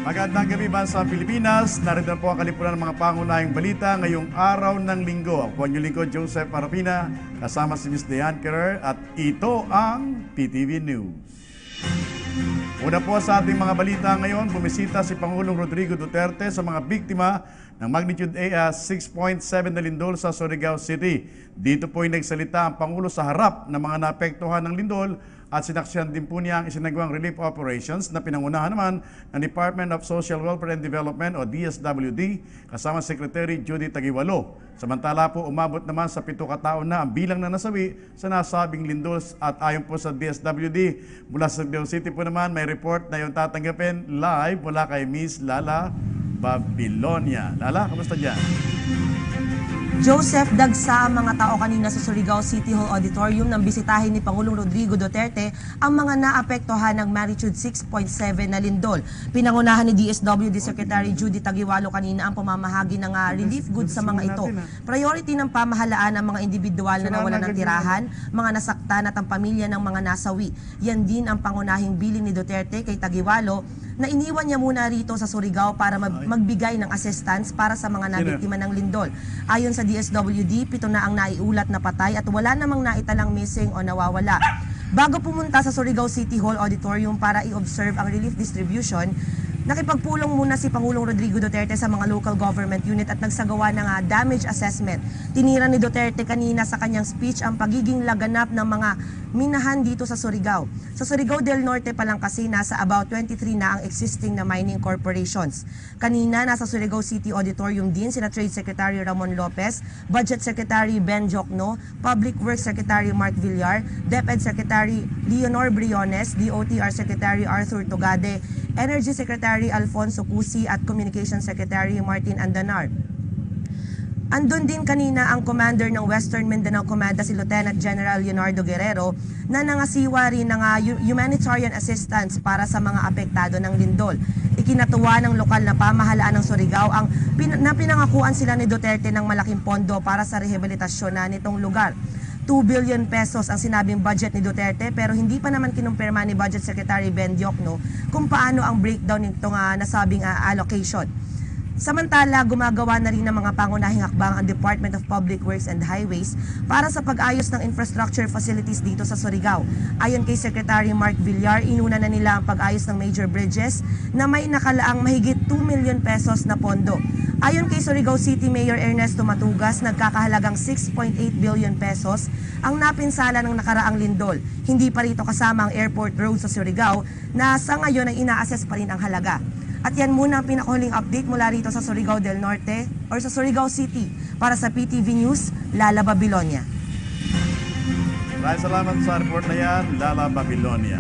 Magandang gabi ba sa Pilipinas? Narito po ang kalipunan ng mga pangunahing balita ngayong araw ng linggo. Ako ang inyong lingkod, Joseph Arapina, kasama si Ms. Diane Kerr at ito ang PTV News. Una po sa ating mga balita ngayon, bumisita si Pangulong Rodrigo Duterte sa mga biktima ng magnitude 6.7 na lindol sa Surigao City. Dito po ay nagsalita ang Pangulo sa harap ng mga naapektuhan ng lindol at sinaksihan din po niya ang isinagawang relief operations na pinangunahan naman ng Department of Social Welfare and Development o DSWD kasama Secretary Judy Taguiwalo. Samantala po umabot naman sa 7 katao na ang bilang na nasawi sa nasabing lindol at ayon po sa DSWD mula sa Surigao City po naman may report na yung tatanggapin live mula kay Miss Lala Babilonia. Lala, kamusta dyan? Joseph, dagsa ang mga tao kanina sa Surigao City Hall Auditorium nang bisitahin ni Pangulong Rodrigo Duterte ang mga naapektuhan ng magnitude 6.7 na lindol. Pinangunahan ni DSWD Secretary Judy Taguiwalo kanina ang pamamahagi ng relief goods sa mga ito. Priority ng pamahalaan ang mga individual na nawalan ng tirahan, mga nasaktan at ang pamilya ng mga nasawi. Yan din ang pangunahing bilin ni Duterte kay Taguiwalo na iniwan niya muna rito sa Surigao para magbigay ng assistance para sa mga nabiktima ng lindol. Ayon sa DSWD, 7 na ang naiulat na patay at wala namang naitalang missing o nawawala. Bago pumunta sa Surigao City Hall Auditorium para i-observe ang relief distribution, nakipagpulong muna si Pangulong Rodrigo Duterte sa mga local government unit at nagsagawa ng damage assessment. Tinira ni Duterte kanina sa kanyang speech ang pagiging laganap ng mga minahan dito sa Surigao. Sa Surigao del Norte pa lang kasi nasa about 23 na ang existing na mining corporations. Kanina nasa Surigao City Auditorium din sina Trade Secretary Ramon Lopez, Budget Secretary Ben Jokno, Public Works Secretary Mark Villar, DepEd Secretary Leonor Briones, DOTR Secretary Arthur Tugade, Energy Secretary Alfonso Cusi at Communication Secretary Martin Andanar. Andun din kanina ang commander ng Western Mindanao Command si Lieutenant General Leonardo Guerrero na nangasiwa rin ng humanitarian assistance para sa mga apektado ng lindol. Ikinatuwa ng lokal na pamahalaan ng Surigao ang pinangakuan sila ni Duterte ng malaking pondo para sa rehabilitasyon na nitong lugar. 2 billion pesos ang sinabing budget ni Duterte pero hindi pa naman kinumpirma ni Budget Secretary Ben Diokno kung paano ang breakdown nitong nasabing allocation. Samantala, gumagawa na rin ng mga pangunahing hakbang ang Department of Public Works and Highways para sa pag-ayos ng infrastructure facilities dito sa Surigao. Ayon kay Secretary Mark Villar, inuna na nila ang pag-ayos ng major bridges na may nakalaang mahigit 2 million pesos na pondo. Ayon kay Surigao City Mayor Ernesto Matugas, nagkakahalagang 6.8 billion pesos ang napinsala ng nakaraang lindol. Hindi pa rito kasama ang airport road sa Surigao na sa ngayon ay ina-assess pa rin ang halaga. At yan muna ang pinakahuling update mula rito sa Surigao del Norte or sa Surigao City. Para sa PTV News, Lala Babilonia. Maraming salamat sa report na yan, Lala Babilonia.